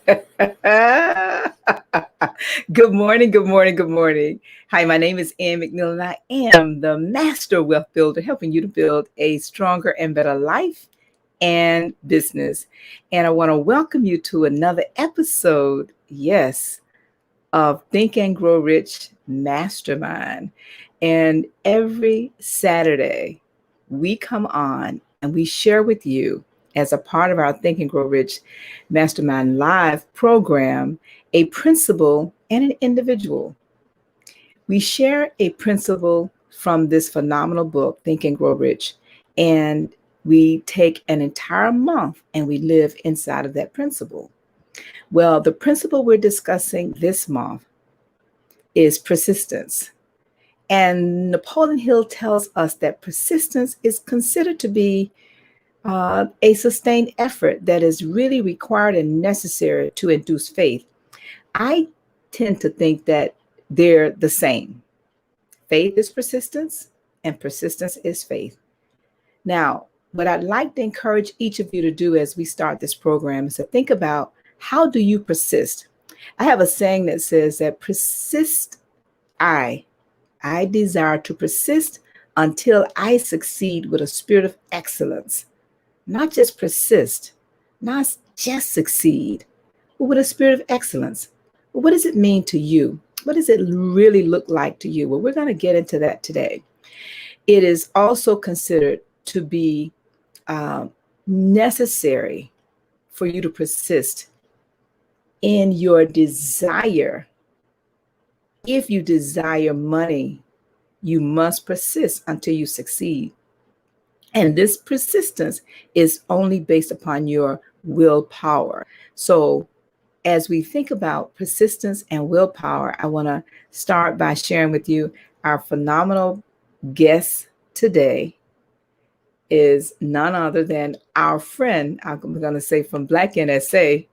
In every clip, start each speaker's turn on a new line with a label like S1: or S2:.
S1: Good morning, good morning, good morning. Hi, my name is Ann McNeil, and I am the Master Wealth Builder, helping you to build a stronger and better life and business. And I want to welcome you to another episode, yes, of Think and Grow Rich Mastermind. And every Saturday, we come on and we share with you, as a part of our Think and Grow Rich Mastermind Live program, a principle and an individual. We share a principle from this phenomenal book, Think and Grow Rich, and we take an entire month and we live inside of that principle. Well, the principle we're discussing this month is persistence. And Napoleon Hill tells us that persistence is considered to be a sustained effort that is really required and necessary to induce faith. I tend to think that they're the same. Faith is persistence, and persistence is faith. Now, what I'd like to encourage each of you to do as we start this program is to think about, how do you persist? I have a saying that says that persist I. I desire to persist until I succeed with a spirit of excellence. Not just persist, not just succeed, but with a spirit of excellence. Well, what does it mean to you? What does it really look like to you? Well, we're going to get into that today. It is also considered to be uh, necessary for you to persist in your desire. If you desire money, you must persist until you succeed. And this persistence is only based upon your willpower. So, as we think about persistence and willpower, I want to start by sharing with you our phenomenal guest today is none other than our friend, I'm going to say from Black NSA.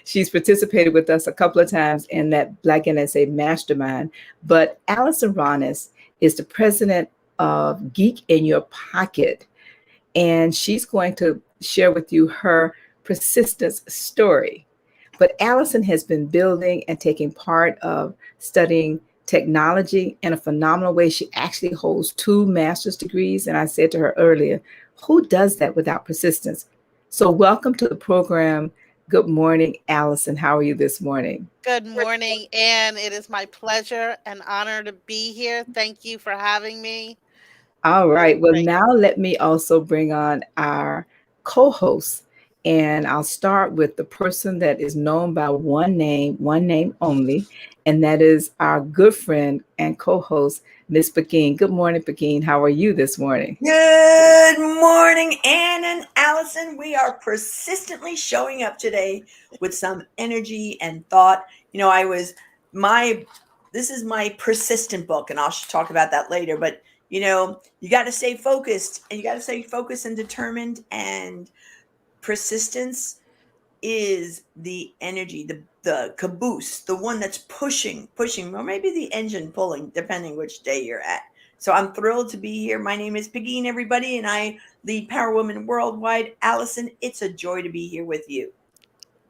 S1: She's participated with us a couple of times in that Black NSA mastermind. But Allison Ronis is the president of Geek in Your Pocket. And she's going to share with you her persistence story. But Allison has been building and taking part of studying technology in a phenomenal way. She actually holds 2 master's degrees. And I said to her earlier, who does that without persistence? So welcome to the program. Good morning, Allison. How are you this morning?
S2: Good morning, and it is my pleasure and honor to be here. Thank you for having me.
S1: All
S2: It is
S1: right. Well,
S2: great.
S1: now let me also bring on our co host. And I'll start with the person that is known by one name only, and that is our good friend and co host, Miss Pekin. Good morning, Pekin. How are you this morning?
S3: Good morning, Ann and Allison. We are persistently showing up today with some energy and thought. My this is my persistent book, and I'll talk about that later. But you got to stay focused, and you got to stay focused and determined. And persistence is the energy, the caboose, the one that's pushing, or maybe the engine pulling, depending which day you're at. So I'm thrilled to be here. My name is Pegeen, everybody, and I lead Power Women Worldwide. Allison, it's a joy to be here with you.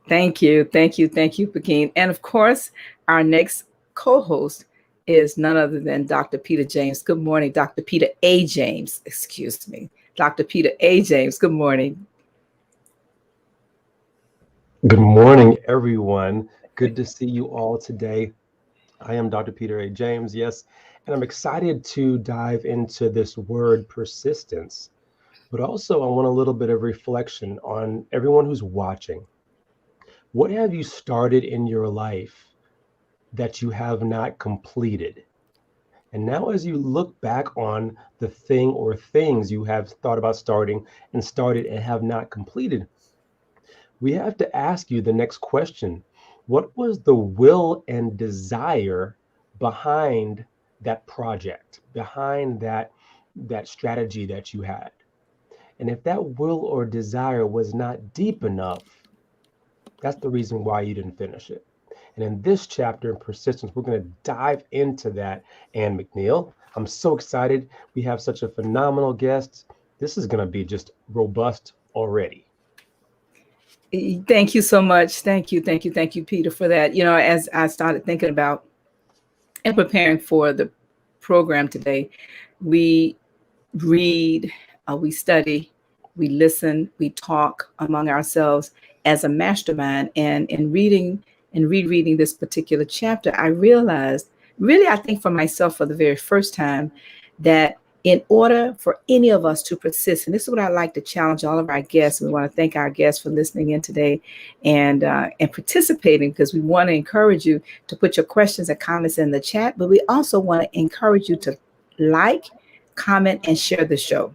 S1: Thank you. Thank you. Thank you, Pekin. And of course, our next co host is none other than Dr. Peter James. Good morning, Dr. Peter A. James. Excuse me. Dr. Peter A. James. Good morning.
S4: Good morning, everyone. Good to see you all today. I am Dr. Peter A. James, yes, and I'm excited to dive into this word persistence, but also I want a little bit of reflection on everyone who's watching. What have you started in your life that you have not completed? And now, as you look back on the thing or things you have thought about starting and started and have not completed, we have to ask you the next question. What was the will and desire behind that project, behind that strategy that you had? And if that will or desire was not deep enough, that's the reason why you didn't finish it. And in this chapter in persistence, we're going to dive into that. Ann McNeil, I'm so excited. We have such a phenomenal guest. This is going to be just robust already.
S1: Thank you so much. Thank you, Peter, for that. You know, as I started thinking about and preparing for the program today, we read, we study, we listen, we talk among ourselves as a mastermind. And in reading and rereading this particular chapter, I realized, really, I think for myself for the very first time, that in order for any of us to persist, and this is what I like to challenge all of our guests. We want to thank our guests for listening in today and participating, because we want to encourage you to put your questions and comments in the chat, but we also want to encourage you to like, comment, and share the show.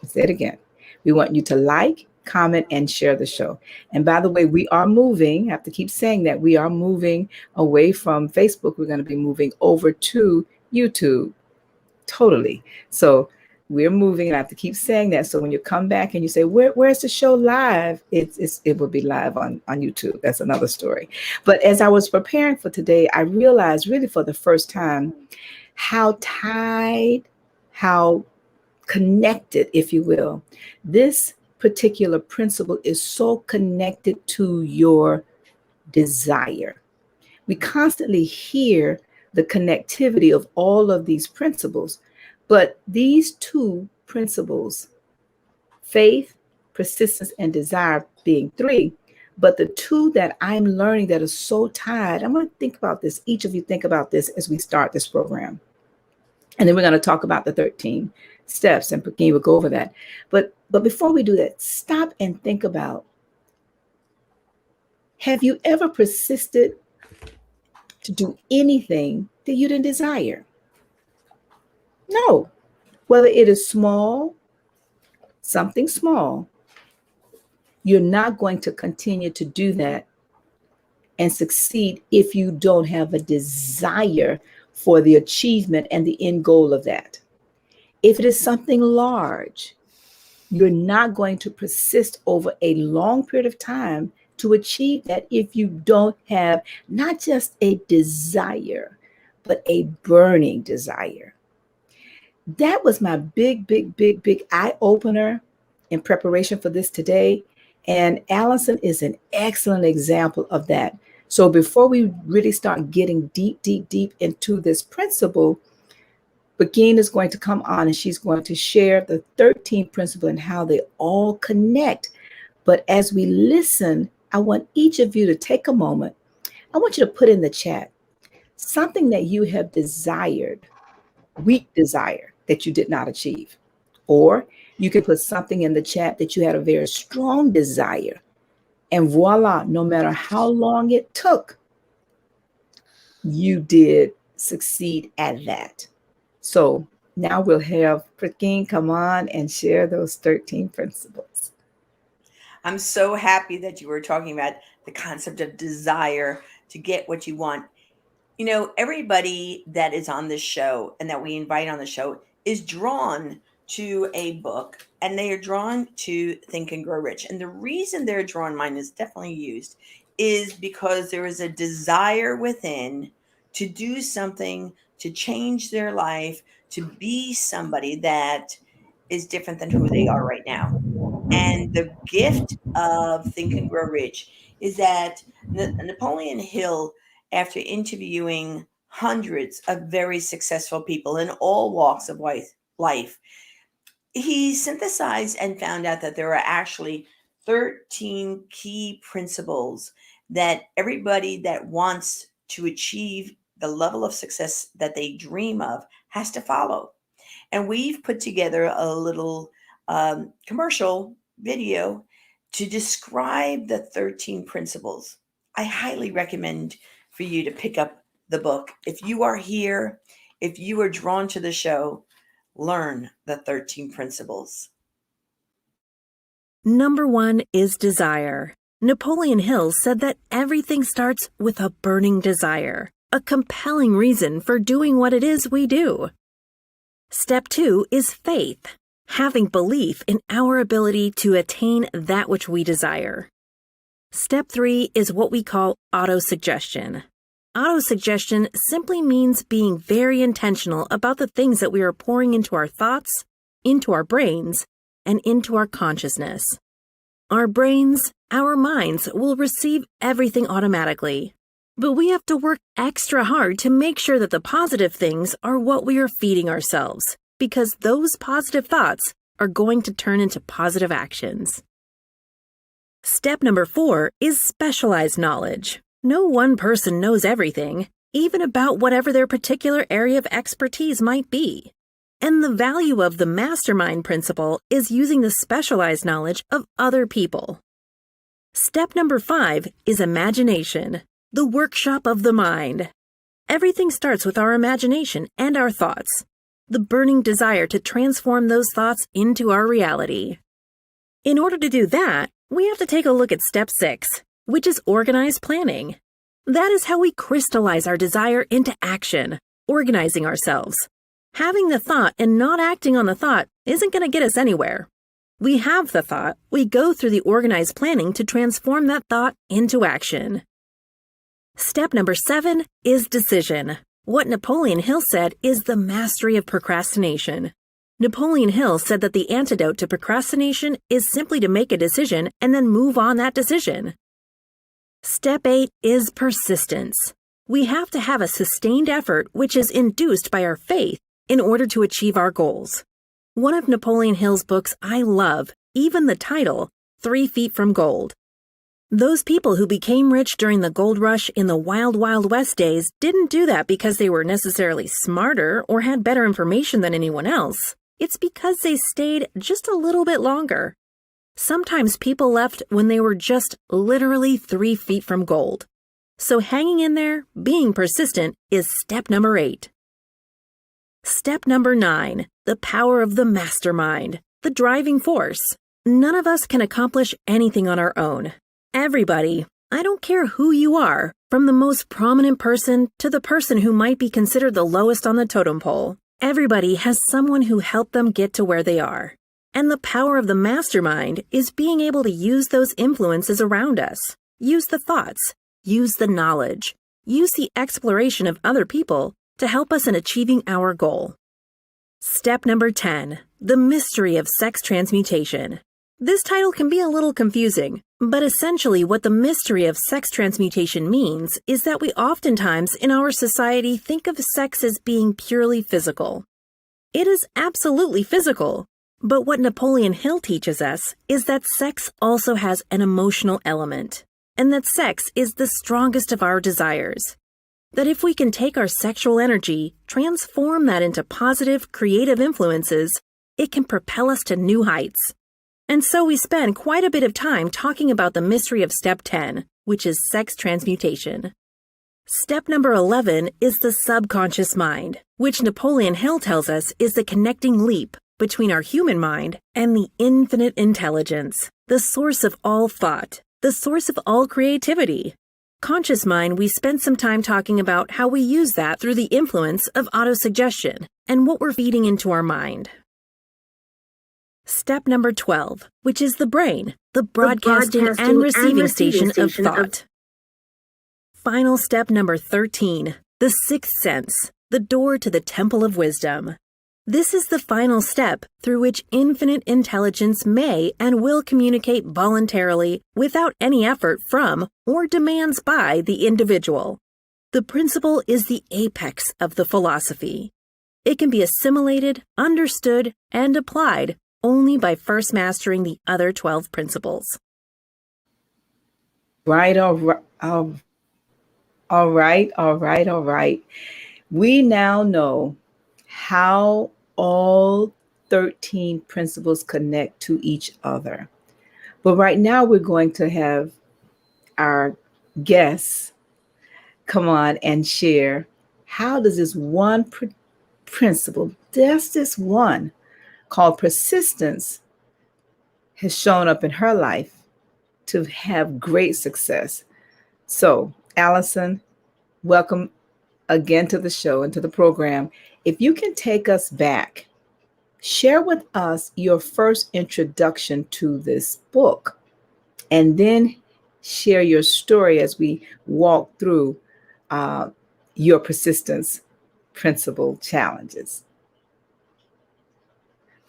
S1: I'll say it again. We want you to like, comment, and share the show. And by the way, we are moving. I have to keep saying that we are moving away from Facebook. We're going to be moving over to YouTube. Totally. So we're moving, and I have to keep saying that. So when you come back and you say, where's the show live? It will be live on YouTube. That's another story. But as I was preparing for today, I realized really for the first time how tied, how connected, if you will, this particular principle is so connected to your desire. We constantly hear the connectivity of all of these principles, but these two principles, faith, persistence, and desire being three, but the two that I'm learning that are so tied, I'm going to think about this. Each of you think about this as we start this program. And then we're going to talk about the 13 steps, and Pekin will go over that. But before we do that, stop and think about, have you ever persisted to do anything that you didn't desire? No. Whether it is small, something small, you're not going to continue to do that and succeed if you don't have a desire for the achievement and the end goal of that. If it is something large, you're not going to persist over a long period of time to achieve that if you don't have not just a desire, but a burning desire. That was my big eye opener in preparation for this today. And Allison is an excellent example of that. So before we really start getting deep into this principle, Begin is going to come on and she's going to share the 13 principles and how they all connect. But as we listen, I want each of you to take a moment. I want you to put in the chat something that you have desired, weak desire that you did not achieve. Or you can put something in the chat that you had a very strong desire. And voila, no matter how long it took, you did succeed at that. So now we'll have Pekin come on and share those 13 principles.
S3: I'm so happy that you were talking about the concept of desire to get what you want. You know, everybody that is on this show and that we invite on the show is drawn to a book, and they are drawn to Think and Grow Rich. And the reason they're drawn, mine is definitely used, is because there is a desire within to do something, to change their life, to be somebody that is different than who they are right now. And the gift of Think and Grow Rich is that Napoleon Hill, after interviewing hundreds of very successful people in all walks of life, he synthesized and found out that there are actually 13 key principles that everybody that wants to achieve the level of success that they dream of has to follow. And we've put together a little commercial video to describe the 13 principles. I highly recommend for you to pick up the book. If you are here, if you are drawn to the show, learn the 13 principles.
S5: Number 1 is desire. Napoleon Hill said that everything starts with a burning desire, a compelling reason for doing what it is we do. Step 2 is faith, having belief in our ability to attain that which we desire. Step 3 is what we call autosuggestion. Autosuggestion simply means being very intentional about the things that we are pouring into our thoughts, into our brains, and into our consciousness. Our brains, our minds will receive everything automatically. But we have to work extra hard to make sure that the positive things are what we are feeding ourselves, because those positive thoughts are going to turn into positive actions. Step number 4 is specialized knowledge. No one person knows everything, even about whatever their particular area of expertise might be. And the value of the MasterMind principle is using the specialized knowledge of other people. Step number 5 is imagination, the workshop of the mind. Everything starts with our imagination and our thoughts, the burning desire to transform those thoughts into our reality. In order to do that, we have to take a look at step 6, which is organized planning. That is how we crystallize our desire into action, organizing ourselves. Having the thought and not acting on the thought isn't going to get us anywhere. We have the thought, we go through the organized planning to transform that thought into action. Step number 7 is decision. What Napoleon Hill said is the mastery of procrastination. Napoleon Hill said that the antidote to procrastination is simply to make a decision and then move on that decision. Step 8 is persistence. We have to have a sustained effort which is induced by our faith in order to achieve our goals. One of Napoleon Hill's books I love, even the title, 3 Feet from Gold. Those people who became rich during the gold rush in the wild, wild west days didn't do that because they were necessarily smarter or had better information than anyone else. It's because they stayed just a little bit longer. Sometimes people left when they were just literally 3 feet from gold. So hanging in there, being persistent, is step number 8. Step number 9, the power of the mastermind, the driving force. None of us can accomplish anything on our own. Everybody, I don't care who you are, from the most prominent person to the person who might be considered the lowest on the totem pole, everybody has someone who helped them get to where they are. And the power of the mastermind is being able to use those influences around us, use the thoughts, use the knowledge, use the exploration of other people to help us in achieving our goal. Step number 10, the mystery of sex transmutation. This title can be a little confusing, but essentially what the mystery of sex transmutation means is that we oftentimes in our society think of sex as being purely physical. It is absolutely physical, but what Napoleon Hill teaches us is that sex also has an emotional element, and that sex is the strongest of our desires. That if we can take our sexual energy, transform that into positive, creative influences, it can propel us to new heights. And so we spend quite a bit of time talking about the mystery of step 10, which is sex transmutation. Step number 11 is the subconscious mind, which Napoleon Hill tells us is the connecting leap between our human mind and the infinite intelligence, the source of all thought, the source of all creativity. Conscious mind, we spent some time talking about how we use that through the influence of autosuggestion and what we're feeding into our mind. Step number 12, which is the brain, the broadcasting and receiving station of thought. Final step number 13, the sixth sense, the door to the temple of wisdom. This is the final step through which infinite intelligence may and will communicate voluntarily without any effort from or demands by the individual. The principle is the apex of the philosophy. It can be assimilated, understood, and applied only by first mastering the other 12 principles.
S1: Right, all right. We now know how all 13 principles connect to each other. But right now we're going to have our guests come on and share how does this one principle, just this one, called persistence, has shown up in her life to have great success. So, Allison, welcome again to the show and to the program. If you can take us back, share with us your first introduction to this book, and then share your story as we walk through your persistence principle challenges.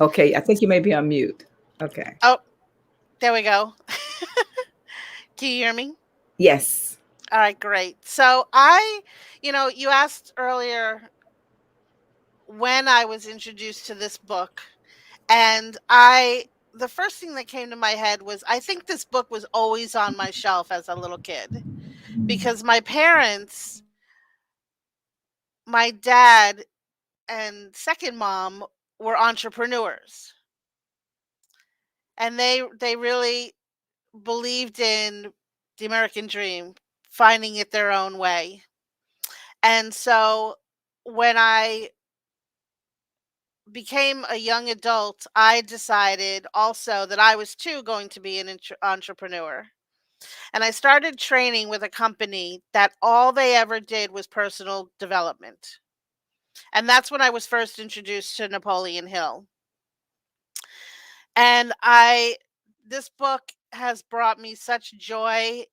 S1: Okay, I think you may be on mute. Okay.
S2: Oh, There we go. Can you hear me?
S1: Yes.
S2: All right, great. So you asked earlier when I was introduced to this book, and the first thing that came to my head was I think this book was always on my shelf as a little kid because my parents, my dad and second mom were entrepreneurs, and they really believed in the American dream, finding it their own way. And so when I became a young adult, I decided also that I was too going to be an entrepreneur. And I started training with a company that all they ever did was personal development. And that's when I was first introduced to Napoleon Hill. And this book has brought me such joy,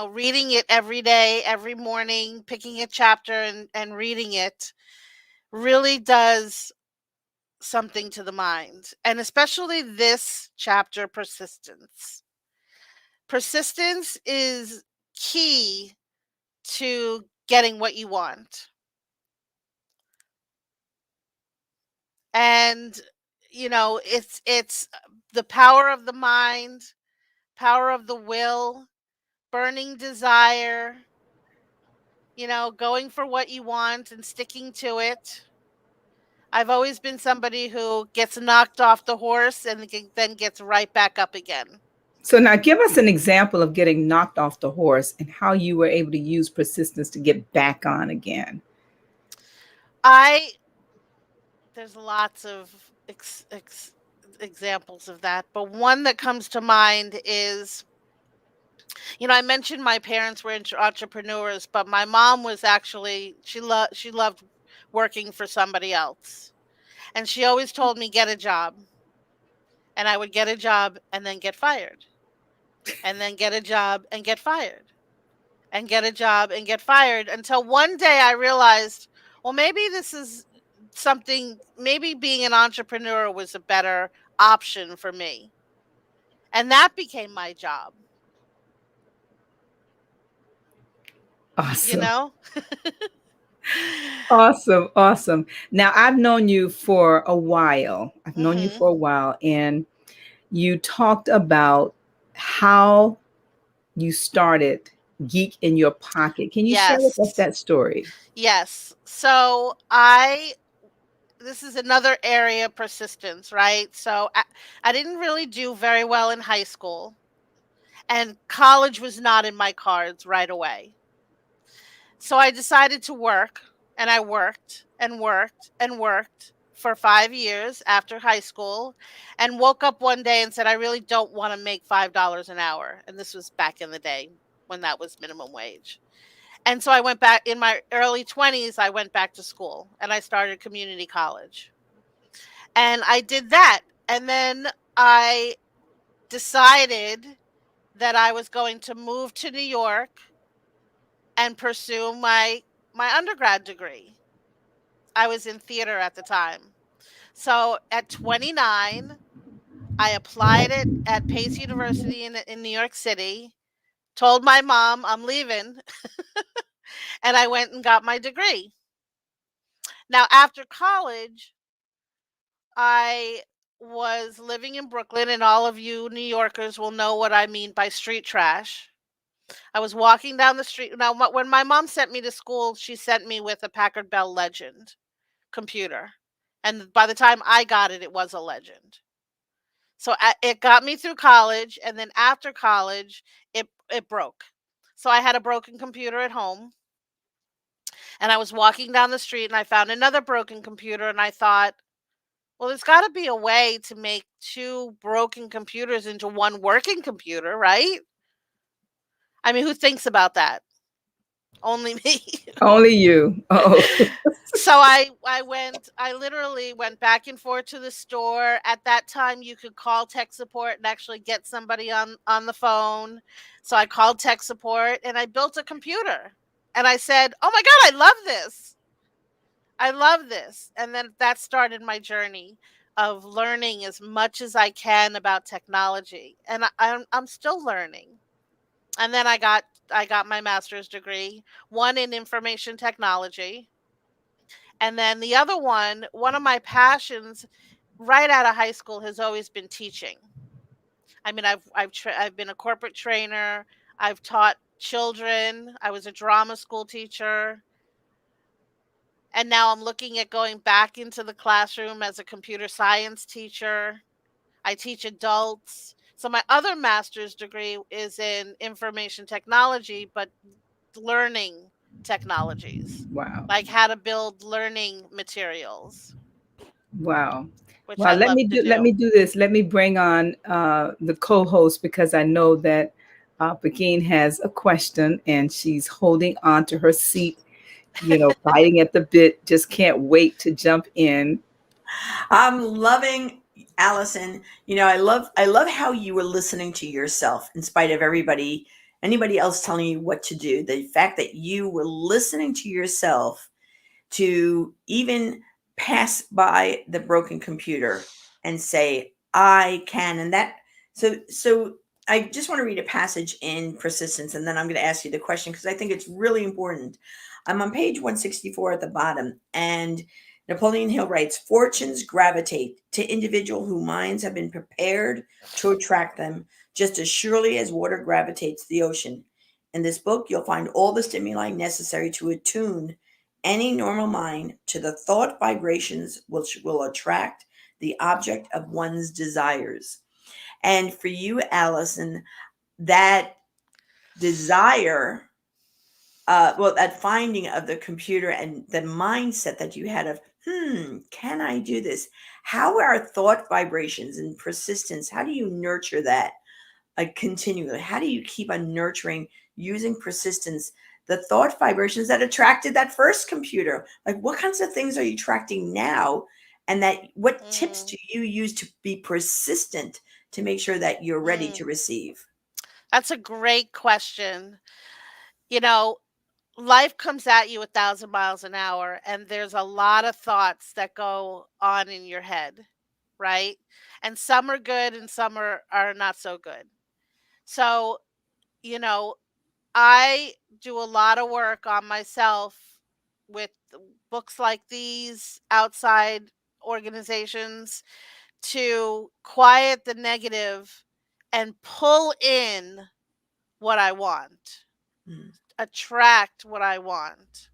S2: reading it every day, every morning, picking a chapter and reading it really does something to the mind. And especially this chapter, persistence. Persistence is key to getting what you want. And it's the power of the mind, power of the will, burning desire, going for what you want and sticking to it. I've always been somebody who gets knocked off the horse and then gets right back up again.
S1: So now give us an example of getting knocked off the horse and how you were able to use persistence to get back on again.
S2: I There's lots of examples of that, but one that comes to mind is, I mentioned my parents were entrepreneurs, but my mom was actually she loved working for somebody else, and she always told me get a job, and I would get a job and then get fired, and then get a job and get fired, and get a job and get fired until one day I realized, well, maybe this is something, maybe being an entrepreneur was a better option for me. And that became my job, you
S1: Awesome.
S2: know?
S1: Awesome. Awesome. Now, I've known you for a while. I've known you
S2: Mhm.
S1: for a while, and you talked about how you started Geek in Your Pocket. Can you share with us
S2: Yes.
S1: that story?
S2: Yes. So this is another area of persistence, right? So I didn't really do very well in high school, and college was not in my cards right away. So I decided to work, and I worked and worked and worked for 5 years after high school, and woke up one day and said, I really don't want to make $5 an hour. And this was back in the day when that was minimum wage. And so I went back in my early 20s, I went back to school and I started community college. And I did that. And then I decided that I was going to move to New York and pursue my undergrad degree. I was in theater at the time. So at 29, I applied it at Pace University in New York City, told my mom I'm leaving, and I went and got my degree. Now, after college, I was living in Brooklyn, and all of you New Yorkers will know what I mean by street trash. I was walking down the street. Now, when my mom sent me to school, she sent me with a Packard Bell Legend computer. And by the time I got it, it was a Legend. So it got me through college, and then after college, it broke. So I had a broken computer at home, and I was walking down the street, and I found another broken computer, and I thought, well, there's got to be a way to make two broken computers into one working computer, right? I mean, who thinks about that? Only me.
S1: Only you. Oh,
S2: So I literally went back and forth to the store. At that time you could call tech support and actually get somebody on the phone. So I called tech support and I built a computer. And I said, "Oh my god, I love this. I love this." And then that started my journey. of learning as much as I can about technology, and I'm still learning. And then I got my master's degree, one in information technology, and then the other one of my passions right out of high school has always been teaching. I mean, I've been a corporate trainer. I've taught children. I was a drama school teacher, and now I'm looking at going back into the classroom as a computer science teacher. I teach adults. So my other master's degree is in information technology, but learning technologies,
S1: Wow.
S2: like how to build learning materials,
S1: Wow.
S2: which
S1: Wow.
S2: I love to
S1: Let
S2: do.
S1: me do this. Let me bring on the co-host because I know that Begin has a question and she's holding on to her seat, biting at the bit, just can't wait to jump in.
S3: I'm loving Allison. I love how you were listening to yourself in spite of anybody else telling you what to do. The fact that you were listening to yourself to even pass by the broken computer and say, I can. And that, so I just want to read a passage in Persistence, and then I'm going to ask you the question because I think it's really important. I'm on page 164 at the bottom, and Napoleon Hill writes, fortunes gravitate to individual whose minds have been prepared to attract them just as surely as water gravitates to the ocean. In this book, you'll find all the stimuli necessary to attune any normal mind to the thought vibrations which will attract the object of one's desires. And for you, Allison, that desire, that finding of the computer and the mindset that you had of, can I do this? How are thought vibrations and persistence? How do you nurture that? Continually? How do you keep on nurturing using persistence the thought vibrations that attracted that first computer? Like, what kinds of things are you attracting now? And that what tips
S2: Mm,
S3: do you use to be persistent to make sure that you're ready to
S2: mm.
S3: receive?
S2: That's a great question. You know, life comes at you 1,000 miles an hour, and there's a lot of thoughts that go on in your head, right? And some are good and some are not so good. So, you know, I do a lot of work on myself with books like these, outside organizations, to quiet the negative and pull in what I want,
S3: Mm,
S2: attract what I want.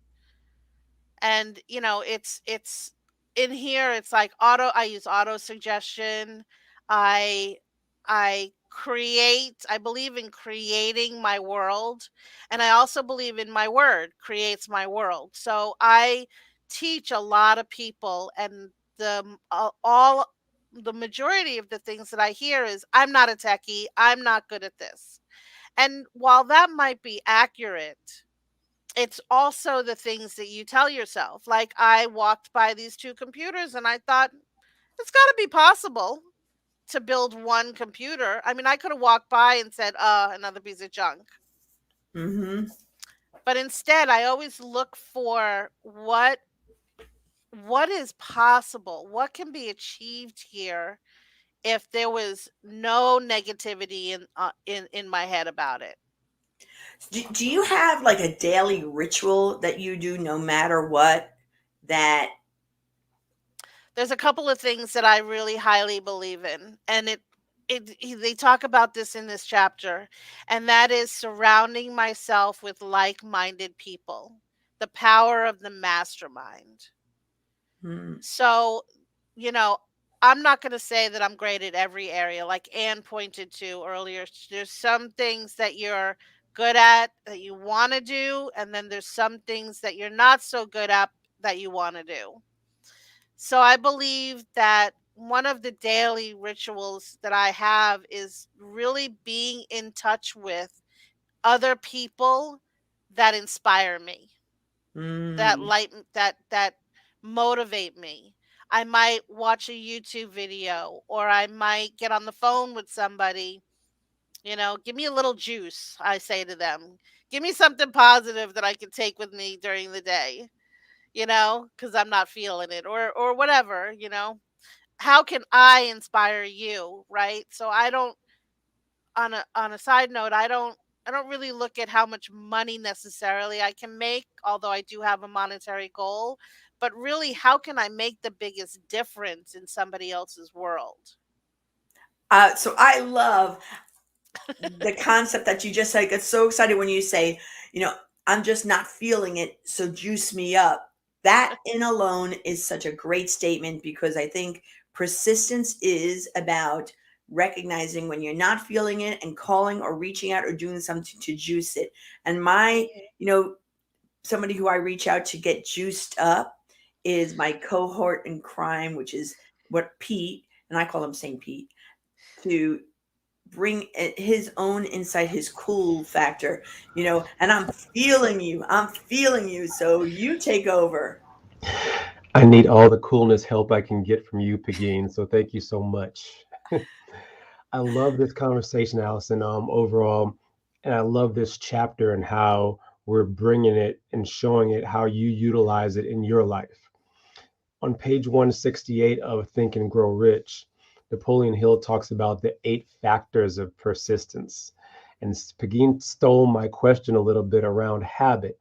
S2: And it's in here, it's like I use auto suggestion. I i create i believe in creating my world, and I also believe in my word creates my world. So I teach a lot of people, and all the majority of the things that I hear is, I'm not a techie, I'm not good at this. And while that might be accurate, it's also the things that you tell yourself. Like, I walked by these two computers and I thought, it's got to be possible to build one computer. I mean, I could have walked by and said, another piece of junk.
S3: mm-hmm.
S2: But instead, I always look for what is possible, what can be achieved here if there was no negativity in my head about it.
S3: Do you have like a daily ritual that you do no matter what? That
S2: There's a couple of things that I really highly believe in, and they talk about this in this chapter, and that is surrounding myself with like-minded people. The power of the mastermind.
S3: mm,
S2: So, you know, I'm not going to say that I'm great at every area, like Anne pointed to earlier. There's some things that you're good at that you want to do, and then there's some things that you're not so good at that you want to do. So I believe that one of the daily rituals that I have is really being in touch with other people that inspire me, that
S3: mm,
S2: light that motivate me. I might watch a YouTube video, or I might get on the phone with somebody. Give me a little juice, I say to them. Give me something positive that I can take with me during the day, because I'm not feeling it, or whatever. how can I inspire you, right? So I don't, on a side note, I don't really look at how much money necessarily I can make, although I do have a monetary goal, but really how can I make the biggest difference in somebody else's world?
S3: So I love the concept that you just said. I get so excited when you say, you know, I'm just not feeling it, so juice me up. That in alone is such a great statement, because I think persistence is about recognizing when you're not feeling it and calling or reaching out or doing something to juice it. And my,
S2: Mhm.
S3: somebody who I reach out to get juiced up is my cohort in crime, which is what Pete, and I call him St. Pete, to bring his own insight, his cool factor, and I'm feeling you. So you take over.
S4: I need all the coolness help I can get from you, Pegeen. So thank you so much. I love this conversation, Allison, overall. And I love this chapter and how we're bringing it and showing it how you utilize it in your life. On page 168 of Think and Grow Rich, Napoleon Hill talks about the 8 factors of persistence. And Pegeen stole my question a little bit around habit.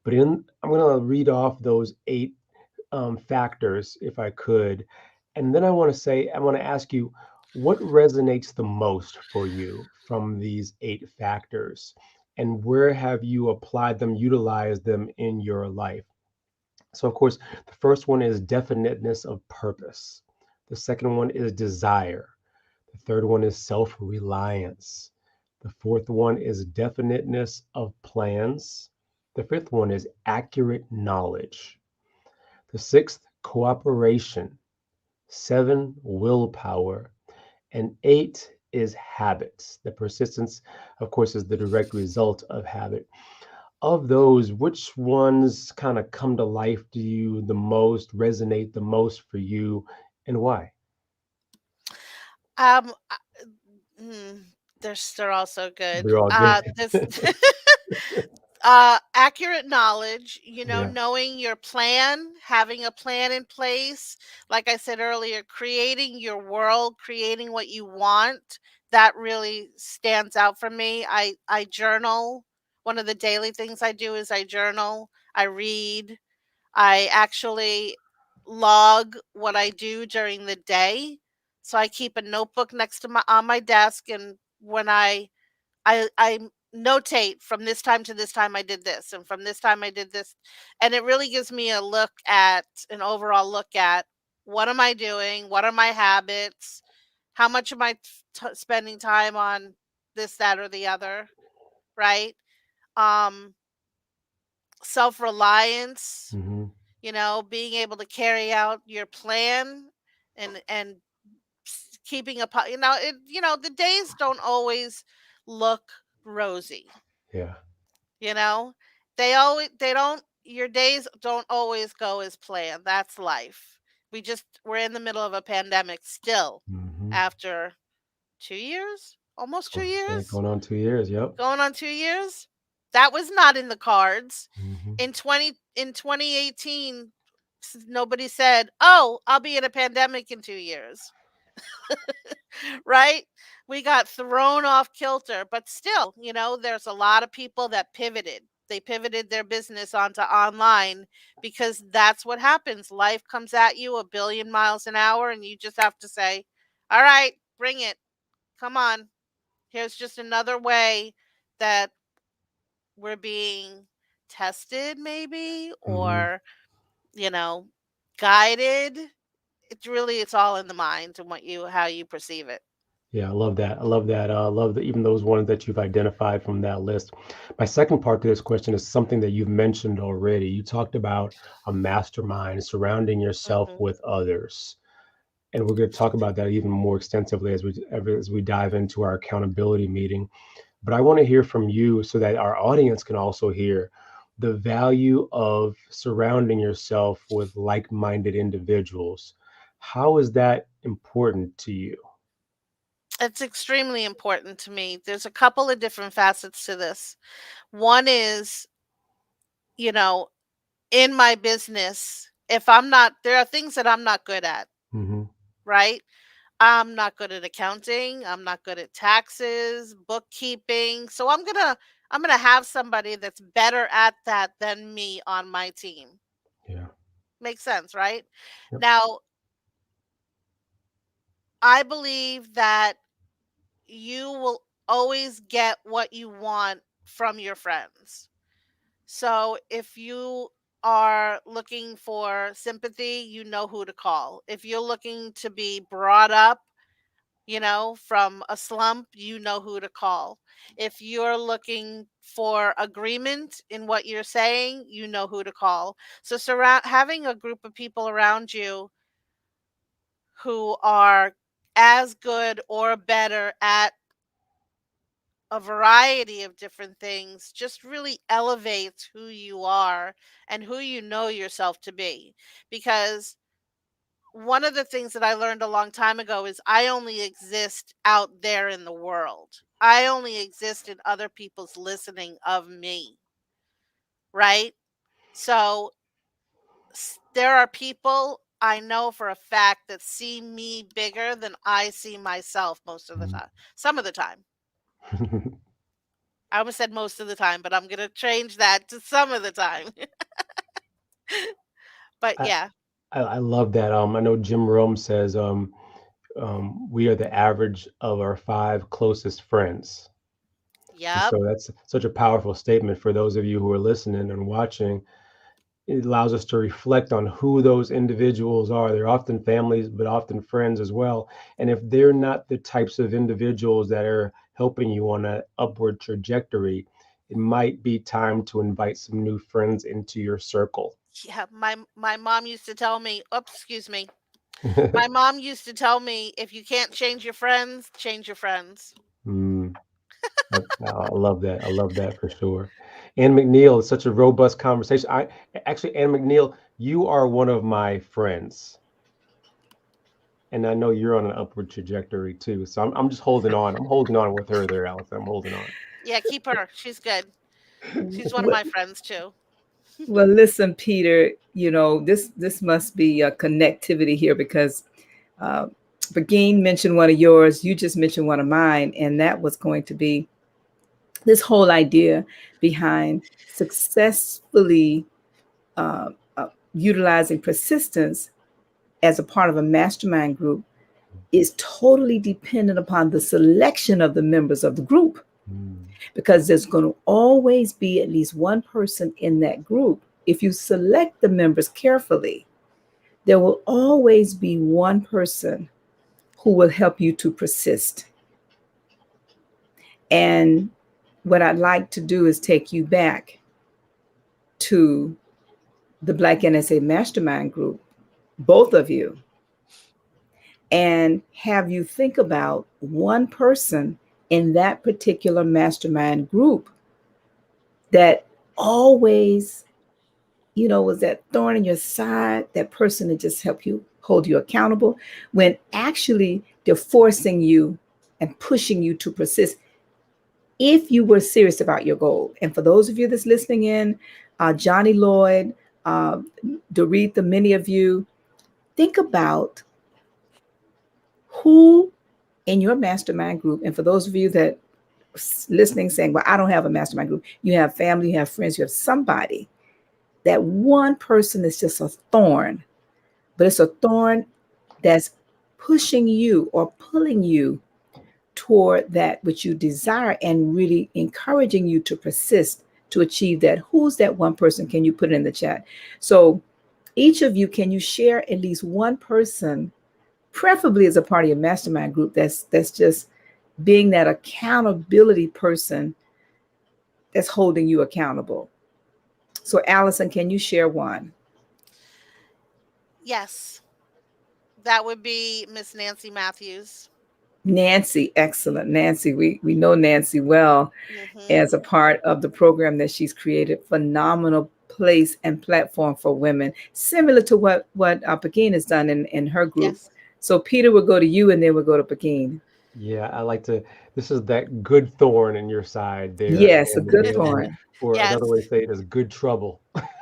S4: But I'm going to read off those 8 factors if I could. And then I want to ask you, what resonates the most for you from these 8 factors? And where have you applied them, utilized them in your life? So, of course, the first one is definiteness of purpose. The second one is desire. The third one is self reliance. The fourth one is definiteness of plans. The fifth one is accurate knowledge. The sixth, cooperation. Seven, willpower. And eight is habits. The persistence, of course, is the direct result of habit. Of those, which ones kind of come to life to you the most, resonate the most for you, and why?
S2: Um, uh, mm, they're all so good.
S4: They're all good.
S2: This accurate knowledge,
S4: Yeah.
S2: knowing your plan, having a plan in place, like I said earlier, creating your world, creating what you want, that really stands out for me. I journal. One of the daily things I do is I journal, I read, I actually log what I do during the day. So I keep a notebook next to my on my desk, and when I notate from this time to this time I did this, and from this time I did this, and it really gives me an overall look at what am I doing, what are my habits, how much am I spending time on this, that, or the other, right? Um, Self reliance,
S4: Hmm.
S2: being able to carry out your plan, and keeping the days don't always look rosy.
S4: Yeah.
S2: You know, they don't your days don't always go as planned. That's life. We're in the middle of a pandemic still
S4: Hmm.
S2: after 2 years, almost 2
S4: Yeah,
S2: years,
S4: going on 2 years. Yep.
S2: going on 2 years. That was not in the cards.
S4: Hmm.
S2: In 2018, nobody said, "Oh, I'll be in a pandemic in 2 years." Right? We got thrown off kilter, but still, there's a lot of people that pivoted. They pivoted their business onto online because that's what happens. Life comes at you a billion miles an hour, and you just have to say, "All right, bring it. Come on. Here's just another way that we're being tested, maybe,
S4: Hmm.
S2: or, you know, guided." It's all in the mind and how you perceive it.
S4: Yeah, I love that. I love that. I love that even those ones that you've identified from that list. My second part to this question is something that you've mentioned already. You talked about a mastermind, surrounding yourself
S2: Mhm.
S4: with others. And we're going to talk about that even more extensively as we dive into our accountability meeting. But I want to hear from you so that our audience can also hear the value of surrounding yourself with like-minded individuals. How is that important to you?
S2: It's extremely important to me. There's a couple of different facets to this. One is, you know, in my business, if I'm not, there are things that I'm not good at.
S4: Hmm.
S2: right? I'm not good at accounting. I'm not good at taxes, bookkeeping. So I'm gonna have somebody that's better at that than me on my team.
S4: Yeah.
S2: Makes sense, right?
S4: Yep.
S2: Now, I believe that you will always get what you want from your friends. So if you are looking for sympathy, you know who to call. If you're looking to be brought up, from a slump, you know who to call. If you're looking for agreement in what you're saying, you know who to call. So having a group of people around you who are as good or better at a variety of different things just really elevates who you are and who you know yourself to be. Because one of the things that I learned a long time ago is I only exist out there in the world. I only exist in other people's listening of me, right? So there are people I know for a fact that see me bigger than I see myself most of the time. Some of the time. I almost said most of the time, but I'm going to change that to some of the time. But
S4: I,
S2: yeah.
S4: I love that. I know Jim Rome says we are the average of our five closest friends. And
S2: Yep.
S4: so that's such a powerful statement for those of you who are listening and watching. It allows us to reflect on who those individuals are. They're often families, but often friends as well. And if they're not the types of individuals that are helping you on an upward trajectory, it might be time to invite some new friends into your circle.
S2: Yeah, my mom used to tell me, oops, excuse me. My mom used to tell me, if you can't change your friends, change your friends.
S4: Mm, I love that. I love that for sure. Ann McNeil, it's such a robust conversation. I actually, Ann McNeil, you are one of my friends, and I know you're on an upward trajectory too. So I'm just holding on. I'm holding on with her there, Allison. I'm holding on.
S2: Yeah, keep her. She's good. She's one of
S1: Well,
S2: my friends too.
S1: well, listen, Peter, this must be a connectivity here because uh, Begin mentioned one of yours. You just mentioned one of mine, and that was going to be this whole idea behind successfully utilizing persistence as a part of a mastermind group is totally dependent upon the selection of the members of the group,
S4: Mm,
S1: because there's going to always be at least one person in that group. If you select the members carefully, there will always be one person who will help you to persist. And what I'd like to do is take you back to the Black NSA Mastermind Group, both of you, and have you think about one person in that particular mastermind group that always, was that thorn in your side, that person to just help you hold you accountable when actually they're forcing you and pushing you to persist if you were serious about your goal. And for those of you that's listening in, Johnny Lloyd, Doretha, many of you, think about who in your mastermind group, and for those of you that listening saying, well, I don't have a mastermind group, you have family, you have friends, you have somebody, that one person is just a thorn, but it's a thorn that's pushing you or pulling you toward that which you desire and really encouraging you to persist to achieve that. Who's that one person? Can you put it in the chat? So each of you, can you share at least one person, preferably as a part of your mastermind group, that's just being that accountability person that's holding you accountable? So Allison, can you share one?
S2: Yes, that would be Miss Nancy Matthews.
S1: Nancy, excellent. Nancy, we know Nancy well
S2: Hmm.
S1: as a part of the program that she's created. Phenomenal place and platform for women, similar to what Pagine has done in her group.
S2: Yes.
S1: So Peter will go to you, and then we'll go to Pagine.
S4: yeah, I like to. This is that good thorn in your side there,
S1: Yes, a
S4: and
S1: good
S4: McNeil,
S1: thorn,
S4: or another
S2: Yes.
S4: way to say it is good trouble,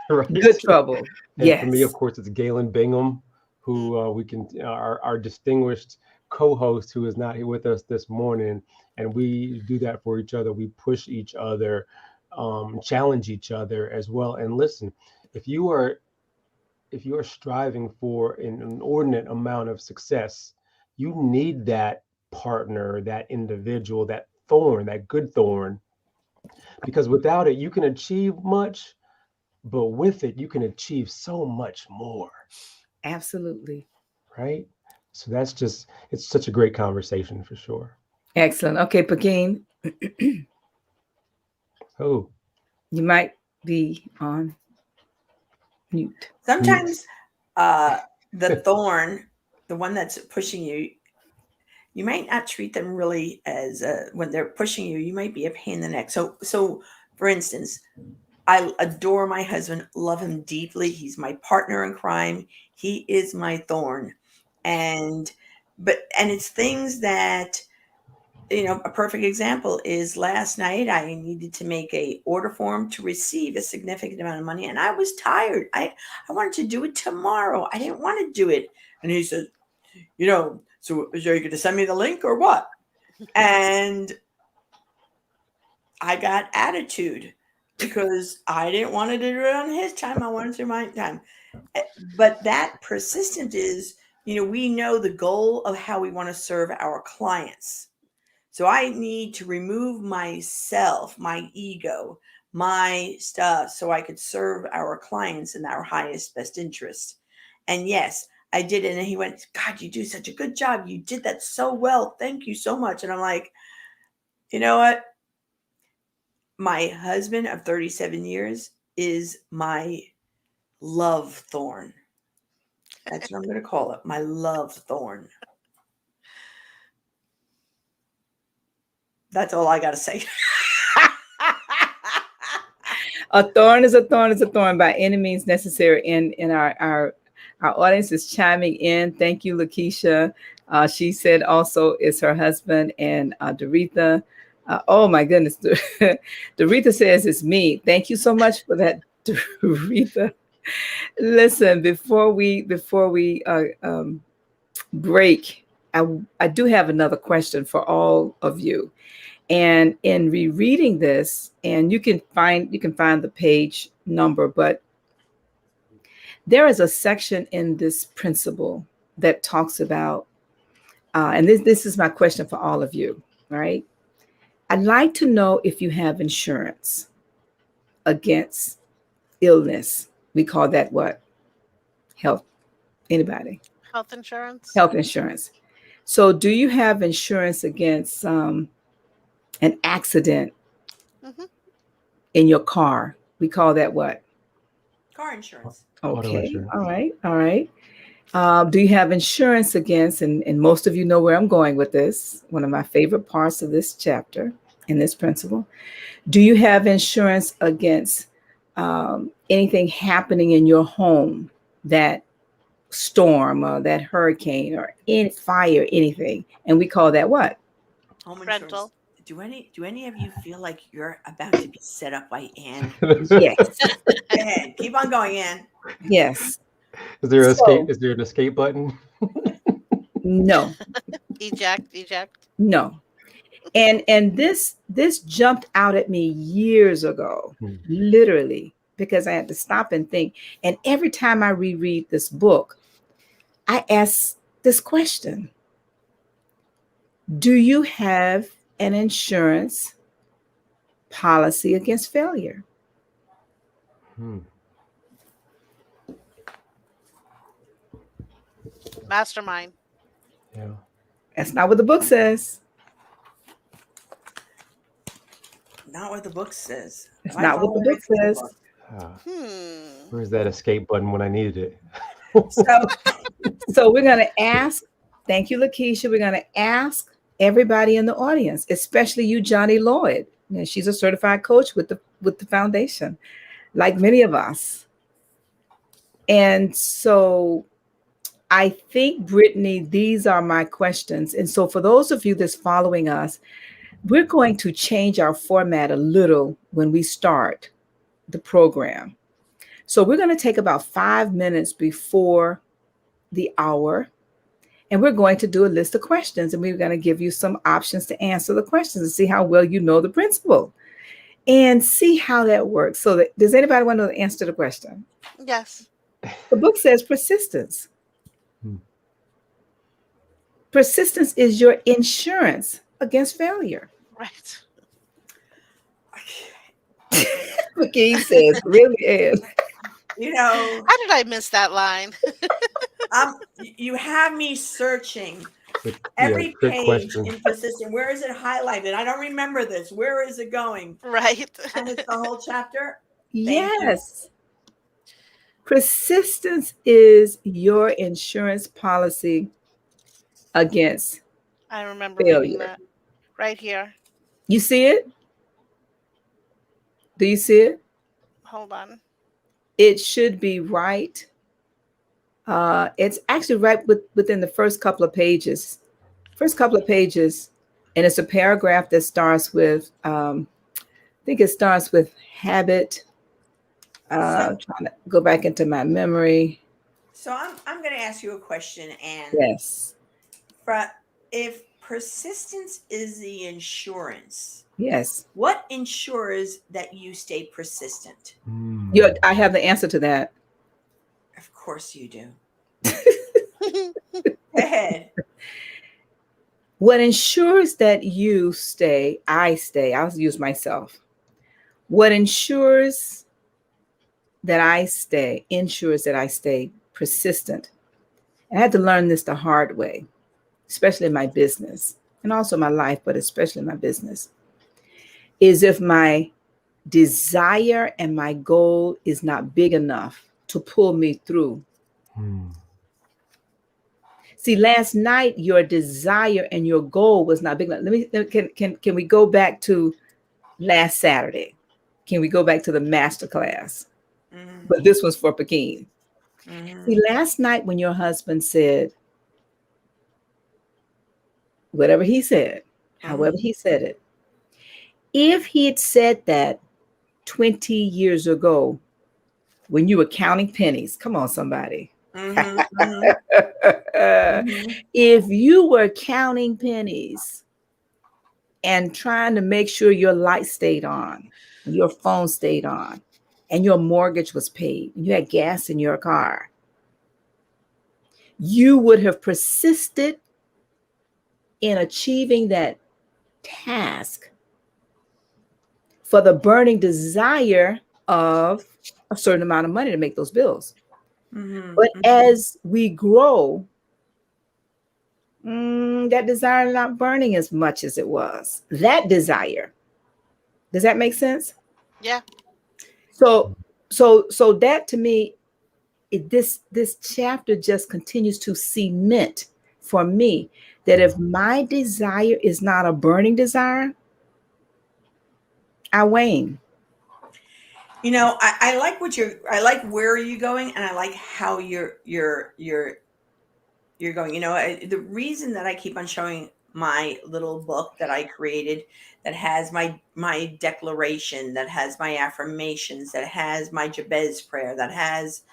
S4: right?
S1: good trouble.
S4: And for me, of
S1: Yes,
S4: course, it's Galen Bingham. who we can, our distinguished co-host who is not here with us this morning. And we do that for each other. We push each other, challenge each other as well. And listen, if you are striving for an inordinate amount of success, you need that partner, that individual, that thorn, that good thorn, because without it, you can achieve much, but with it, you can achieve so much more,
S1: Absolutely.
S4: right? So that's just, it's such a great conversation for sure.
S1: Excellent. Okay, Pekin,
S4: Oh,
S1: you might be on mute.
S3: Sometimes the thorn, the one that's pushing you, you might not treat them really as when they're pushing you, you might be a pain in the neck. So for instance, I adore my husband, love him deeply. He's my partner in crime. He is my thorn. And it's things that, a perfect example is last night I needed to make a order form to receive a significant amount of money, and I was tired. I wanted to do it tomorrow. I didn't want to do it. And he says, so are you going to send me the link or what? And I got attitude because I didn't want to do it on his time. I wanted to do my time. But that persistent is, we know the goal of how we want to serve our clients. So I need to remove myself, my ego, my stuff, so I could serve our clients in our highest best interest. And yes, I did it. And he went, God, you do such a good job. You did that so well. Thank you so much. And I'm like, you know what? My husband of 37 years is my love thorn. That's what I'm going to call it. My love thorn. That's all I got to say.
S1: A thorn is a thorn is a thorn by any means necessary. And our audience is chiming in. Thank you, Lakeisha. She said also it's her husband, and Doretha. Oh my goodness, Doretha says it's me. Thank you so much for that, Doretha. Listen, before we break, I do have another question for all of you. And in rereading this, and you can find the page number, but there is a section in this principle that talks about, and this is my question for all of you, right? I'd like to know if you have insurance against illness. We call that what? Health. Anybody?
S2: Health insurance.
S1: Health insurance. So do you have insurance against an accident in your car? We call that what?
S3: Car insurance.
S1: Okay. All right. Do you have insurance against, and most of you know where I'm going with this, one of my favorite parts of this chapter in this principle. Do you have insurance against anything happening in your home, that storm or that hurricane or any fire, anything? And we call that what?
S3: Home
S2: Rental.
S3: insurance. Do any of you feel like you're about to be set up by Ann?
S1: Yes.
S3: Go ahead. Keep on going, Ann.
S1: Yes.
S4: is there an escape button?
S1: No.
S2: Eject.
S1: No. And this jumped out at me years ago, literally, because I had to stop and think. And every time I reread this book, I ask this question: do you have an insurance policy against failure?
S2: MasterMind.
S4: Yeah.
S1: That's not what the book says.
S3: Not what the book says.
S1: It's not what the book says.
S4: Where's that escape button when I needed it?
S1: So we're going to ask, thank you, Lakeisha. We're going to ask everybody in the audience, especially you, Johnny Lloyd. And she's a certified coach with the foundation, like many of us. And so I think, Brittany, these are my questions. And so for those of you that's following us, we're going to change our format a little when we start the program. So we're going to take about 5 minutes before the hour, and we're going to do a list of questions, and we're going to give you some options to answer the questions and see how well you know the principle and see how that works. So does anybody want to know the answer to the question?
S2: Yes.
S1: The book says persistence.
S4: Hmm.
S1: Persistence is your insurance against failure.
S2: Right.
S1: McGee says, really, Ed?
S3: You know,
S2: How did I miss that line?
S3: you have me searching
S4: But
S3: every
S4: great
S3: page
S4: question.
S3: in persistent. Where is it highlighted? I don't remember this. Where is it going?
S2: Right.
S3: And it's the whole chapter. Thank you.
S1: Yes. Persistence is your insurance policy against
S2: I remember reading
S1: failure.
S2: that right here.
S1: You see it? Do you see it?
S2: Hold on.
S1: It should be right. It's actually right within the first couple of pages. First couple of pages, and it's a paragraph that starts with, I think it starts with habit. Trying to go back into my memory.
S3: So I'm going to ask you a question, Anne.
S1: Yes.
S3: If persistence is the insurance,
S1: Yes.
S3: what ensures that you stay persistent?
S4: Hmm.
S1: I have the answer to that.
S3: Of course you do. Go ahead.
S1: What ensures that I'll use myself. What ensures that ensures that I stay persistent. I had to learn this the hard way, especially in my business and also my life, but especially my business, is if my desire and my goal is not big enough to pull me through.
S4: Hmm.
S1: See, last night your desire and your goal was not big enough. Can we go back to last Saturday? Can we go back to the master class?
S3: Mm-hmm.
S1: But this was for Pekin.
S3: Mm-hmm.
S1: See, last night when your husband said whatever he said, however he said it, if he had said that 20 years ago when you were counting pennies, come on, somebody.
S3: Mm-hmm. Mm-hmm.
S1: If you were counting pennies and trying to make sure your light stayed on, your phone stayed on, and your mortgage was paid, and you had gas in your car, you would have persisted in achieving that task for the burning desire of a certain amount of money to make those bills.
S3: Mm-hmm.
S1: But as we grow, that desire is not burning as much as it was. That desire. Does that make sense?
S2: Yeah.
S1: So that to me, this chapter just continues to cement for me that if my desire is not a burning desire, I wane.
S3: You know, I like I like where you're going, and I like how you're going. You know, the reason that I keep on showing my little book that I created that has my declaration, that has my affirmations, that has my Jabez prayer, that has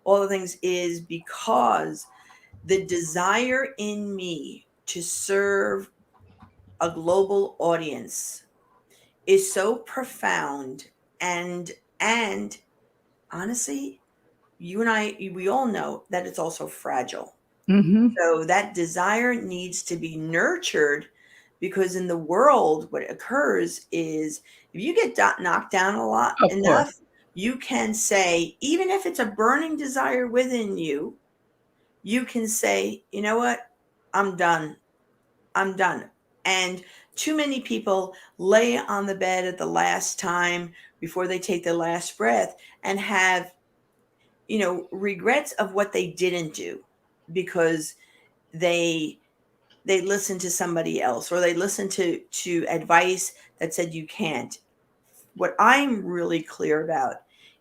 S3: all the things, is because the desire in me to serve a global audience is so profound, and honestly, you and I, we all know that it's also fragile.
S1: Mm-hmm.
S3: So that desire needs to be nurtured, because in the world, what occurs is if you get knocked down a lot
S1: Of
S3: enough,
S1: course.
S3: you can say, even if it's a burning desire within you, you can say, you know what? I'm done. I'm done. And too many people lay on the bed at the last time before they take their last breath and have, regrets of what they didn't do because they listened to somebody else, or they listened to advice that said you can't. What I'm really clear about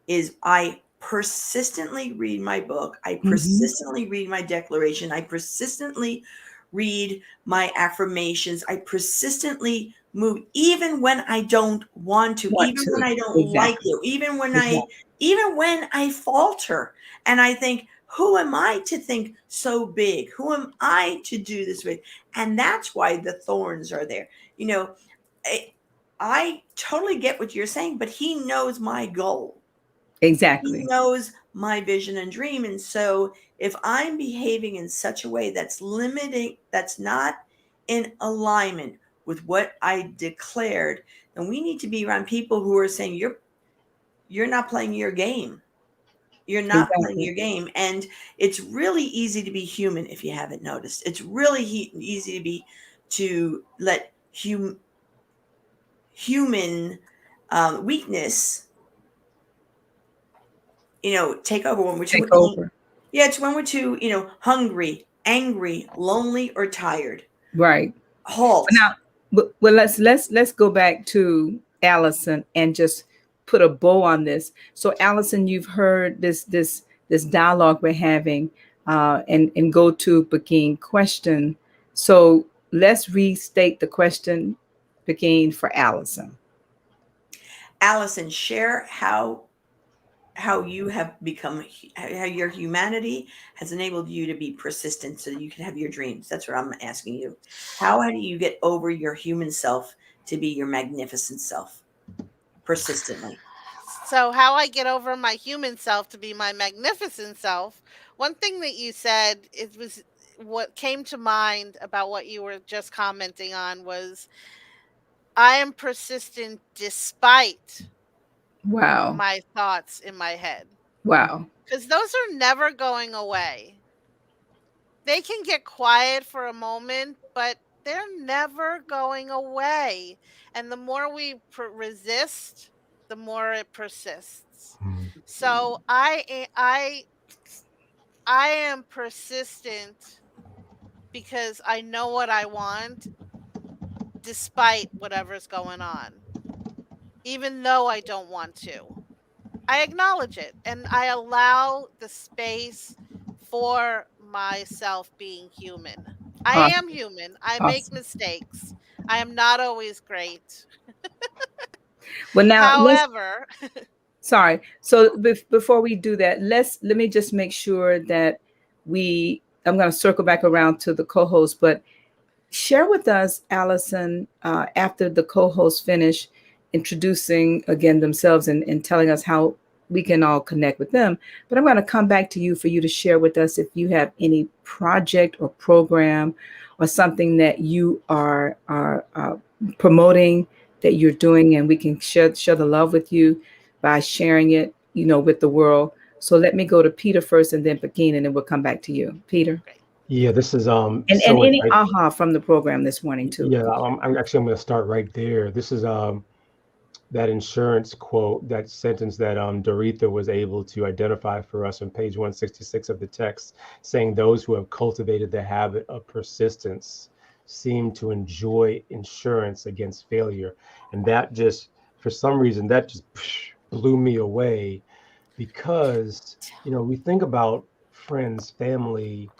S3: is I persistently read my book. I persistently read my declaration. I persistently read my affirmations. I persistently move, even when I don't want to,
S1: Want
S3: even when
S1: to.
S3: I don't like
S1: Exactly.
S3: it, even when
S1: Exactly.
S3: I falter and I think, Who am I to think so big? Who am I to do this with? And that's why the thorns are there. You know, I totally get what you're saying, but he knows my goal. He
S1: Exactly.
S3: knows my vision and dream. And so if I'm behaving in such a way that's limiting, that's not in alignment with what I declared, then we need to be around people who are saying, you're not playing your game. You're not playing
S1: Exactly.
S3: your game. And it's really easy to be human if you haven't noticed. It's really easy to let human weakness, take over when we're too,
S1: Take over.
S3: yeah, it's when we're too, hungry, angry, lonely, or tired.
S1: Right.
S3: Halt.
S1: Now, well, let's go back to Allison and just put a bow on this. So, Allison, you've heard this dialogue we're having, and go to begin question. So, let's restate the question, begin for Allison.
S3: Allison, share how you have become, how your humanity has enabled you to be persistent so that you can have your dreams. That's what I'm asking you. How do you get over your human self to be your magnificent self persistently?
S2: So, how I get over my human self to be my magnificent self. One thing that you said, it was what came to mind about what you were just commenting on was I am persistent despite
S1: Wow.
S2: my thoughts in my head,
S1: Wow.
S2: because those are never going away. They can get quiet for a moment, but they're never going away. And the more we resist, the more it persists.
S4: Mhm.
S2: So I am persistent because I know what I want despite whatever's going on. Even though I don't want to, I acknowledge it and I allow the space for myself being human. I
S1: Awesome.
S2: am human. I make
S1: Awesome.
S2: mistakes. I am not always great.
S1: Well, now let's
S2: However,
S1: sorry. So before we do that, let me just make sure that I'm going to circle back around to the co-host, but share with us, Allison, after the co-hosts finish introducing again themselves and telling us how we can all connect with them. But I'm going to come back to you for you to share with us if you have any project or program or something that you are promoting that you're doing, and we can share the love with you by sharing it, with the world. So let me go to Peter first, and then Pekin, and then we'll come back to you, Peter.
S2: great.
S4: Yeah, this is
S1: And
S4: so
S1: any
S4: exciting.
S1: aha from the program this morning too.
S4: Yeah, I'm going to start right there. This is that insurance quote, that sentence that Doretha was able to identify for us on page 166 of the text, saying those who have cultivated the habit of persistence seem to enjoy insurance against failure. And that just, for some reason, that just blew me away because, we think about friends, family,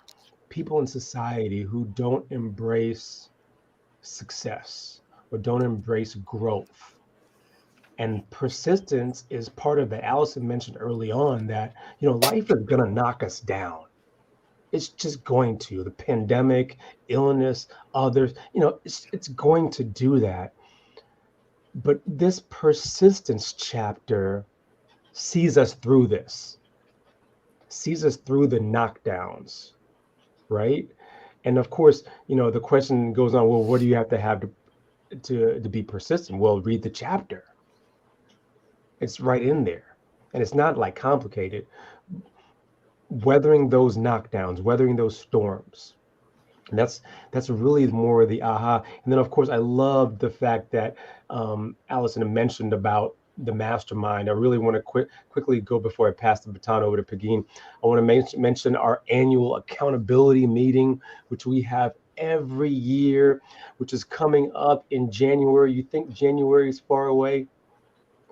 S4: people in society who don't embrace success or don't embrace growth. And persistence is part of that. Allison mentioned early on that, life is going to knock us down. It's just going to. The pandemic, illness, others, it's going to do that. But this persistence chapter sees us through this, sees us through the knockdowns, right? And of course, the question goes on, well, what do you have to be persistent? Well, read the chapter. It's right in there. And it's not like complicated. Weathering those knockdowns, weathering those storms. And that's really more the aha. And then of course I love the fact that Allison mentioned about the mastermind. I really want to quickly go before I pass the baton over to Pagine. I want to mention our annual accountability meeting, which we have every year, which is coming up in January. You think January is far away?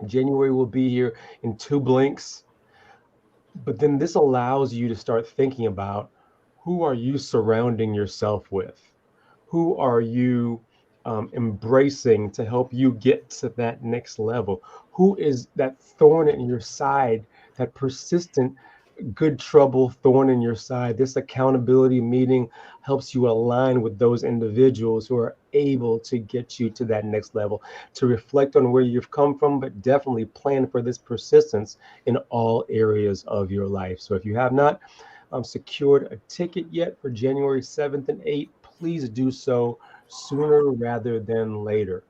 S4: January will be here in 2 blinks. But then this allows you to start thinking about, who are you surrounding yourself with? Who are you embracing to help you get to that next level? Who is that thorn in your side, that persistent good trouble, thorn in your side. This accountability meeting helps you align with those individuals who are able to get you to that next level, to reflect on where you've come from, but definitely plan for this persistence in all areas of your life. So if you have not secured a ticket yet for January 7th and 8th, please do so sooner rather than later.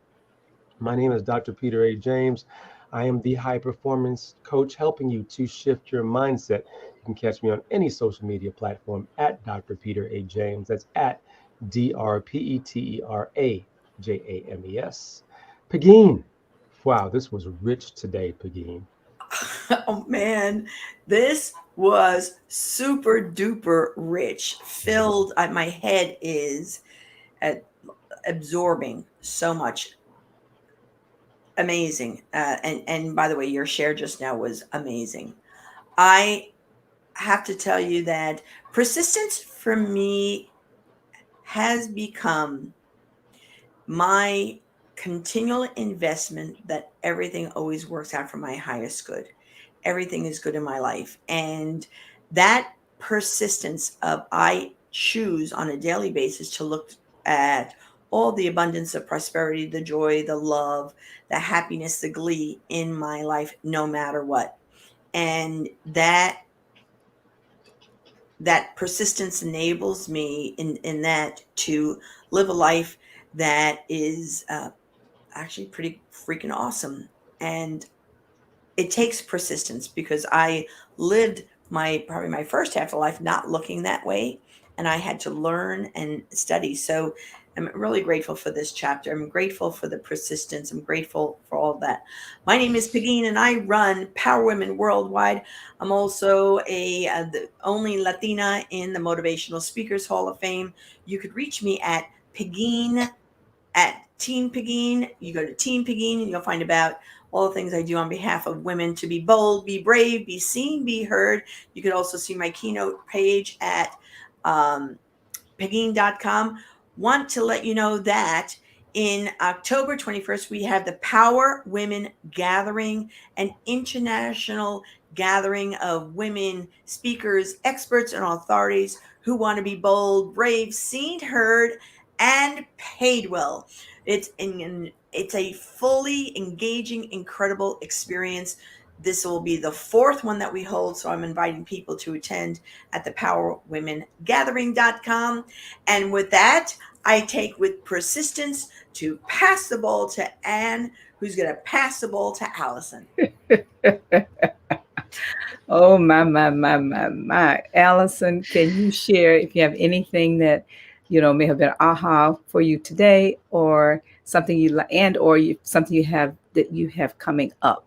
S4: My name is Dr. Peter A. James. I am the high performance coach helping you to shift your mindset. You can catch me on any social media platform at Dr. Peter A. James. That's at DrPeteraJames. Pegeen. Wow, this was rich today, Pegeen.
S3: Oh man, this was super duper rich, filled. My head is uh, absorbing so much. Amazing. And by the way, your share just now was amazing. I have to tell you that persistence for me has become my continual investment that everything always works out for my highest good. Everything is good in my life. And that persistence of I choose on a daily basis to look at all the abundance of prosperity, the joy, the love, the happiness, the glee in my life, no matter what. And that persistence enables me in that to live a life that is actually pretty freaking awesome. And it takes persistence because I lived my probably my first half of life not looking that way, and I had to learn and study. So I'm really grateful for this chapter. I'm grateful for the persistence. I'm grateful for all that. My name is Pegeen, and I run Power Women Worldwide. I'm also the only Latina in the Motivational Speakers Hall of Fame. You could reach me at Pegeen at Team Pegeen. You go to Team Pegeen and you'll find about all the things I do on behalf of women to be bold, be brave, be seen, be heard. You could also see my keynote page at Pegeen.com. Want to let you know that in October 21st, we have the Power Women Gathering, an international gathering of women speakers, experts, and authorities who want to be bold, brave, seen, heard, and paid well. It's a fully engaging, incredible experience. This will be the fourth one that we hold, so I'm inviting people to attend at the powerwomengathering.com. And with that, I take with persistence to pass the ball to Anne, who's going to pass the ball to Allison.
S1: Oh, my. Allison, can you share if you have anything that, may have been aha for you today, or something you like, and or something you have that you have coming up?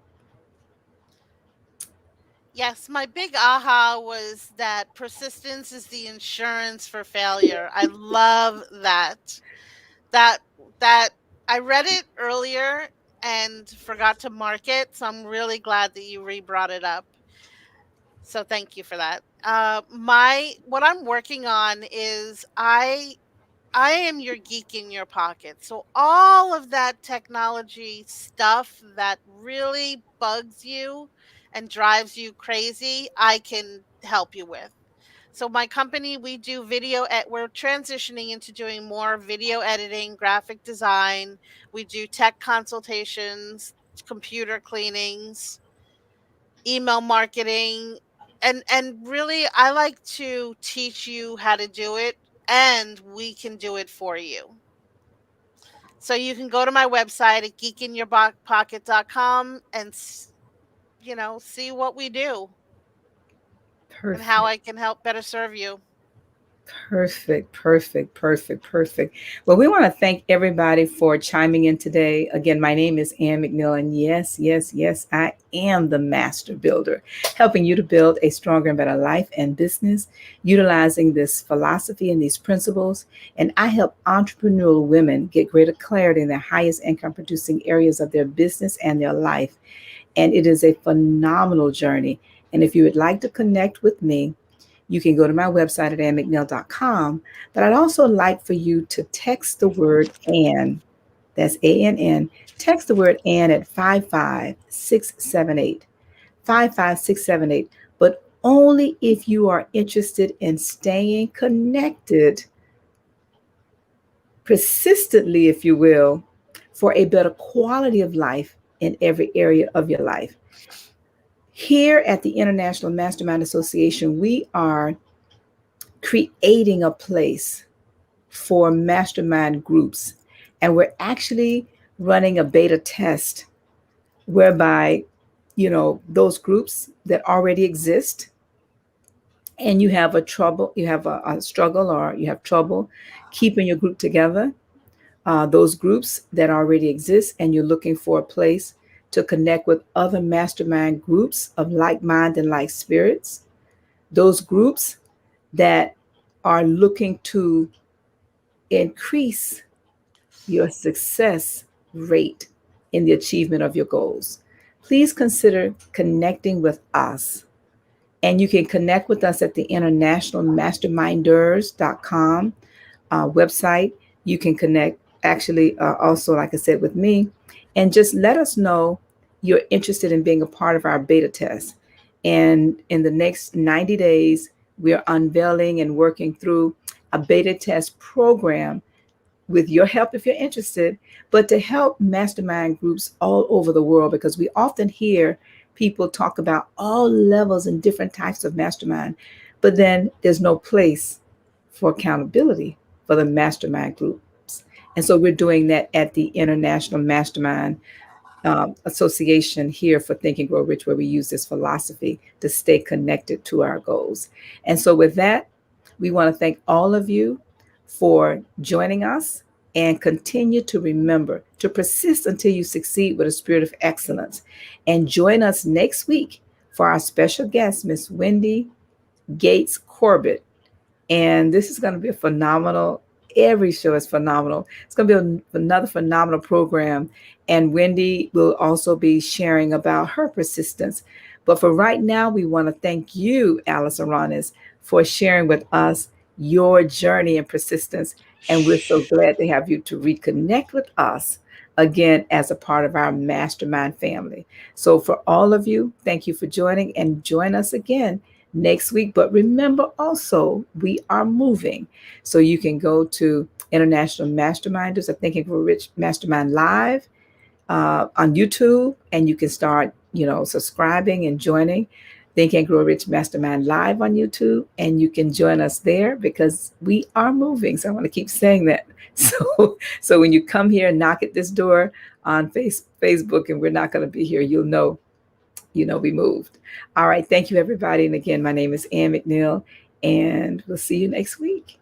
S2: Yes, my big aha was that persistence is the insurance for failure. I love that. That that I read it earlier and forgot to mark it, so I'm really glad that you re-brought it up. So thank you for that. My what I'm working on is I am your geek in your pocket. So all of that technology stuff that really bugs you and drives you crazy, I can help you with. So my company, we do we're transitioning into doing more video editing, graphic design. We do tech consultations, computer cleanings, email marketing, and really I like to teach you how to do it, and we can do it for you. So you can go to my website at geekinyourpocket.com and see what we do and how
S1: Perfect.
S2: I can help better serve you.
S1: Perfect. Well, we want to thank everybody for chiming in today. Again, my name is Ann McNeil, and yes, I am the master builder, helping you to build a stronger and better life and business, utilizing this philosophy and these principles. And I help entrepreneurial women get greater clarity in their highest income producing areas of their business and their life. And it is a phenomenal journey. And if you would like to connect with me, you can go to my website at annmcneil.com. But I'd also like for you to text the word "Ann," that's ANN. Text the word "Ann" at 55678. 55678. But only if you are interested in staying connected persistently, if you will, for a better quality of life in every area of your life. Here at the International Mastermind Association, we are creating a place for mastermind groups. And we're actually running a beta test whereby, those groups that already exist and you have a struggle or you have trouble keeping your group together, those groups that already exist, and you're looking for a place to connect with other mastermind groups of like mind and like spirits, those groups that are looking to increase your success rate in the achievement of your goals. Please consider connecting with us. And you can connect with us at the internationalmasterminders.com website. You can connect actually also, like I said, with me, and just let us know you're interested in being a part of our beta test. And in the next 90 days, we're unveiling and working through a beta test program with your help if you're interested, but to help mastermind groups all over the world, because we often hear people talk about all levels and different types of mastermind, but then there's no place for accountability for the mastermind groups. And so we're doing that at the International Mastermind Association here for Think and Grow Rich, where we use this philosophy to stay connected to our goals. And so with that, we want to thank all of you for joining us, and continue to remember to persist until you succeed with a spirit of excellence. And join us next week for our special guest, Miss Wendy Gates Corbett. And this is going to be a phenomenal, every show is phenomenal. It's going to be another phenomenal program. And Wendy will also be sharing about her persistence. But for right now, we want to thank you, Allison Ronis, for sharing with us your journey and persistence. And we're so glad to have you to reconnect with us again as a part of our mastermind family. So for all of you, thank you for joining, and join us again next week. But remember also, we are moving. So you can go to International Masterminders, I think it will Rich Mastermind Live on YouTube, and you can start, subscribing and joining Think and Grow Rich Mastermind Live on YouTube, and you can join us there because we are moving. So I want to keep saying that. So when you come here and knock at this door on Facebook, and we're not going to be here, you'll know we moved. All right. Thank you, everybody. And again, my name is Ann McNeil, and we'll see you next week.